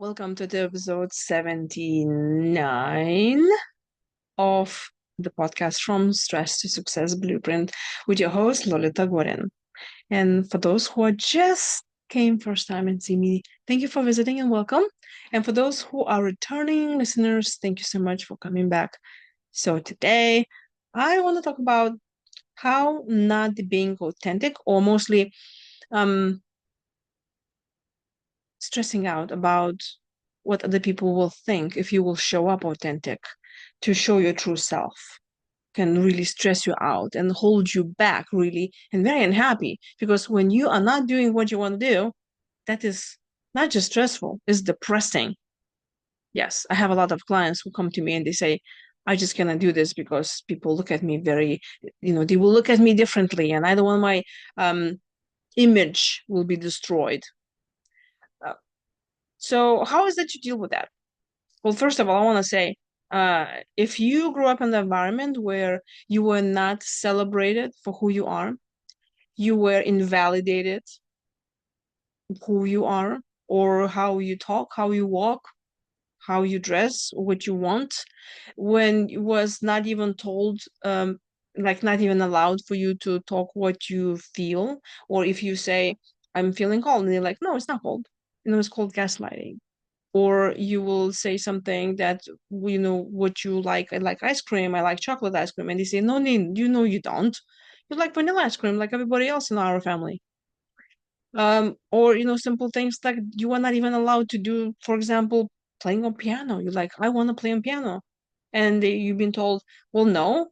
Welcome to the episode 79 of the podcast From Stress to Success Blueprint with your host, Lolita. And for those who are just came first time and see me, thank you for visiting and welcome. And for those who are returning listeners, thank you so much for coming back. So today, I want to talk about how not being authentic or mostly stressing out about what other people will think if you will show up authentic to show your true self can really stress you out and hold you back really and very unhappy because when you are not doing what you want to do, that is not just stressful, it's depressing. Yes, I have a lot of clients who come to me and they say, I just cannot do this because people look at me very, they will look at me differently and I don't want my image will be destroyed. Uh, so how is that you deal with that? Well, first of all, I want to say, if you grew up in an environment where you were not celebrated for who you are, you were invalidated who you are, or how you talk, how you walk, how you dress, what you want, when it was not even told, like not even allowed for you to talk what you feel, or if you say, I'm feeling cold, and they're like, no, it's not cold. It's called gaslighting. Or you will say something that what you like. I like ice cream. I like chocolate ice cream, and they say, no, you don't. You like vanilla ice cream, like everybody else in our family. Or simple things like you are not even allowed to do, for example, playing on piano. You're like, I want to play on piano, and you've been told, well, no,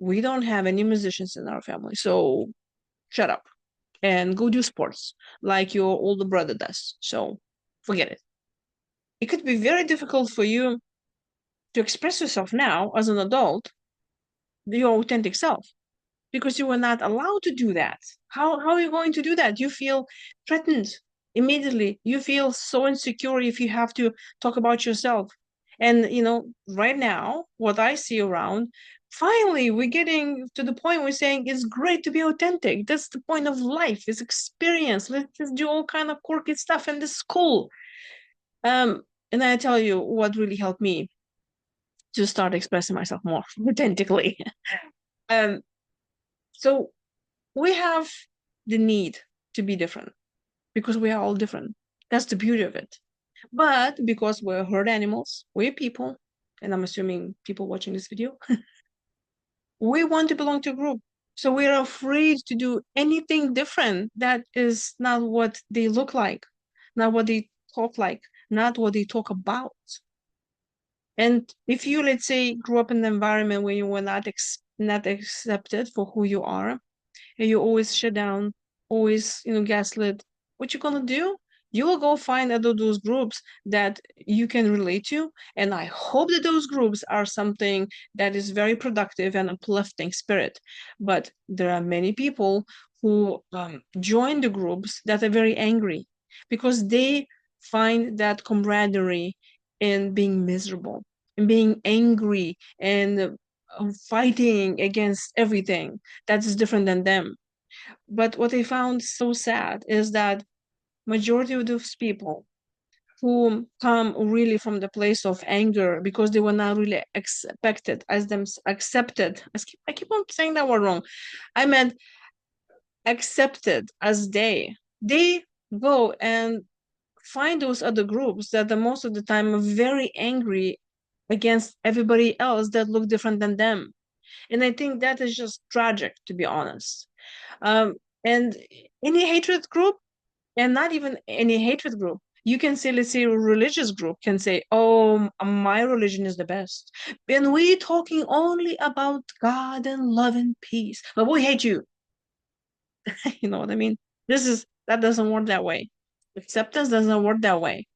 we don't have any musicians in our family, so shut up and go do sports like your older brother does. So forget it. It could be very difficult for you to express yourself now as an adult, your authentic self, because you were not allowed to do that. How are you going to do that? You feel threatened immediately. You feel so insecure if you have to talk about yourself. And right now, what I see around, finally we're getting to the point we're saying it's great to be authentic. That's the point of life, is experience. Let's just do all kind of quirky stuff and this is cool. And I tell you what really helped me to start expressing myself more authentically. Um, so we have the need to be different because we are all different. That's the beauty of it. But because we're herd animals, we're people, and I'm assuming people watching this video, we want to belong to a group. So we're afraid to do anything different that is not what they look like, not what they talk like, not what they talk about. And if you, let's say, grew up in an environment where you were not accepted for who you are, and you always shut down, always, gaslit, what you gonna do? You will go find other those groups that you can relate to. And I hope that those groups are something that is very productive and uplifting spirit. But there are many people who join the groups that are very angry because they find that camaraderie in being miserable and being angry and fighting against everything that is different than them. But what I found so sad is that majority of those people who come really from the place of anger because they were not really expected as them accepted. I keep on saying that word wrong. I meant accepted as they go and find those other groups that the most of the time are very angry against everybody else that look different than them. And I think that is just tragic, to be honest. Um, and any hatred group, and not even any hatred group, you can say, let's say, a religious group can say, oh, my religion is the best. And we're talking only about God and love and peace, but we hate you. You know what I mean? That doesn't work that way. Acceptance doesn't work that way.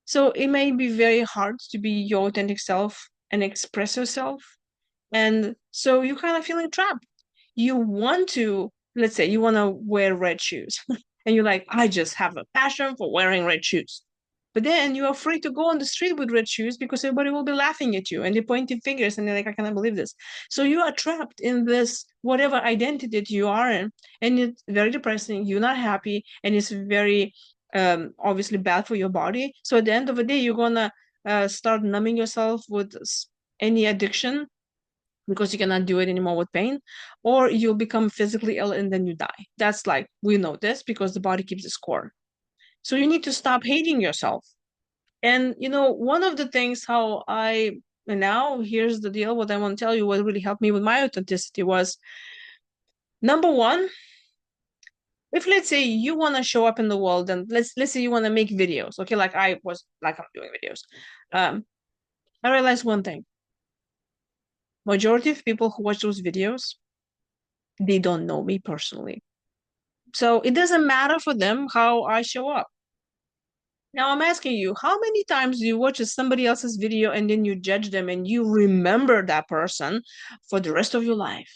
So it may be very hard to be your authentic self and express yourself. And so you're kind of feeling trapped. You want to, let's say, you want to wear red shoes, and you're like, I just have a passion for wearing red shoes. But then you're afraid to go on the street with red shoes because everybody will be laughing at you and they're pointing fingers and they're like, I cannot believe this. So you are trapped in this whatever identity that you are in, and it's very depressing. You're not happy, and it's very obviously bad for your body. So at the end of the day, you're gonna start numbing yourself with any addiction because you cannot do it anymore with pain, or you'll become physically ill and then you die. That's like, we know this because the body keeps the score. So you need to stop hating yourself. And one of the things how I and now here's the deal, what I want to tell you, what really helped me with my authenticity was, number one, if let's say you want to show up in the world, and let's say you want to make videos, okay, like I'm doing videos. I realized one thing: majority of people who watch those videos, they don't know me personally, so it doesn't matter for them how I show up. Now I'm asking you, how many times do you watch somebody else's video and then you judge them and you remember that person for the rest of your life?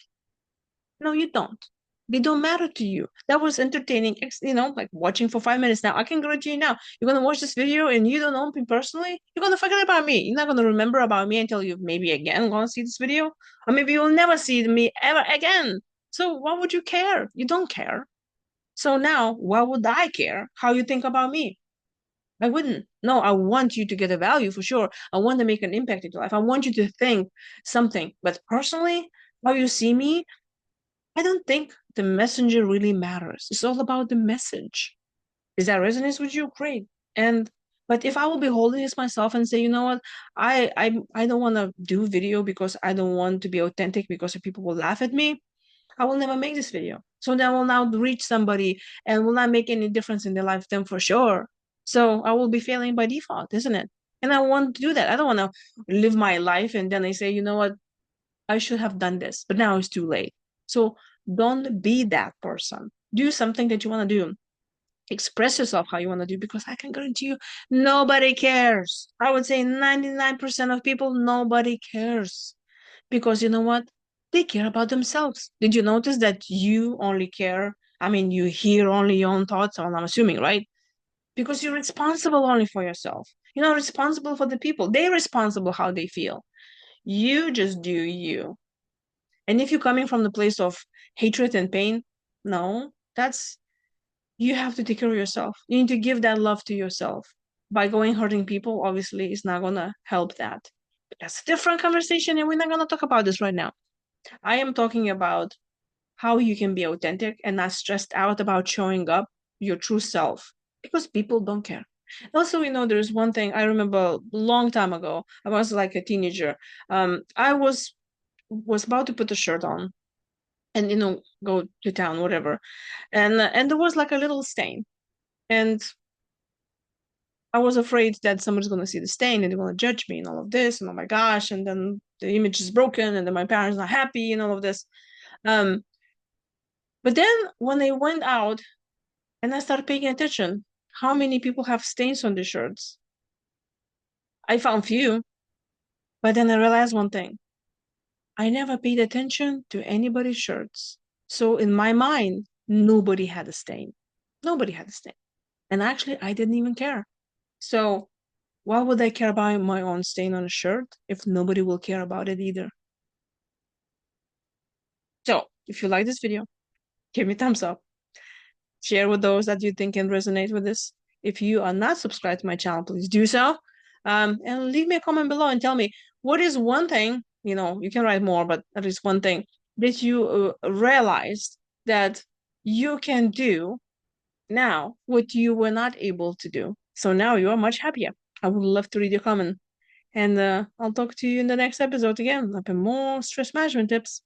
No, you don't. They don't matter to you. That was entertaining, like watching for 5 minutes. Now, I can guarantee you now, you're going to watch this video and you don't know me personally, you're going to forget about me. You're not going to remember about me until you maybe again going to see this video. Or maybe you'll never see me ever again. So why would you care? You don't care. So now, why would I care how you think about me? I wouldn't. No, I want you to get a value for sure. I want to make an impact in your life. I want you to think something. But personally, how you see me, I don't think the messenger really matters. It's all about the message. Is that resonates with you? Great. And but if I will be holding this myself and say, you know what, I don't want to do video because I don't want to be authentic because people will laugh at me, I will never make this video. So that will now reach somebody and will not make any difference in their life then for sure. So I will be failing by default, isn't it? And I want to do that. I don't want to live my life and then I say, you know what, I should have done this, but now it's too late. So don't be that person. Do something that you want to do. Express yourself how you want to do, because I can guarantee you nobody cares. I would say 99% of people, nobody cares. Because you know what? They care about themselves. Did you notice that you only care? I mean, you hear only your own thoughts, I'm assuming, right? Because you're responsible only for yourself. You're not responsible for the people. They're responsible how they feel. You just do you. And if you're coming from the place of hatred and pain, no, that's, you have to take care of yourself. You need to give that love to yourself. By going hurting people, obviously, it's not gonna help that. But that's a different conversation, and we're not gonna talk about this right now. I am talking about how you can be authentic and not stressed out about showing up your true self, because people don't care. Also, there's one thing I remember a long time ago. I was like a teenager. I was about to put a shirt on and go to town, whatever, and there was like a little stain, and I was afraid that somebody's going to see the stain and they're going to judge me and all of this, and oh my gosh, and then the image is broken and then my parents are happy and all of this. um but then when they went out and I started paying attention, how many people have stains on their shirts? I found few, but then I realized one thing: I never paid attention to anybody's shirts. So in my mind, nobody had a stain. Nobody had a stain. And actually, I didn't even care. So why would I care about my own stain on a shirt if nobody will care about it either? So if you like this video, give me a thumbs up. Share with those that you think can resonate with this. If you are not subscribed to my channel, please do so. And leave me a comment below and tell me, what is one thing, you can write more, but at least one thing that you realized that you can do now what you were not able to do. So now you are much happier. I would love to read your comment. And I'll talk to you in the next episode again. I'll have more stress management tips.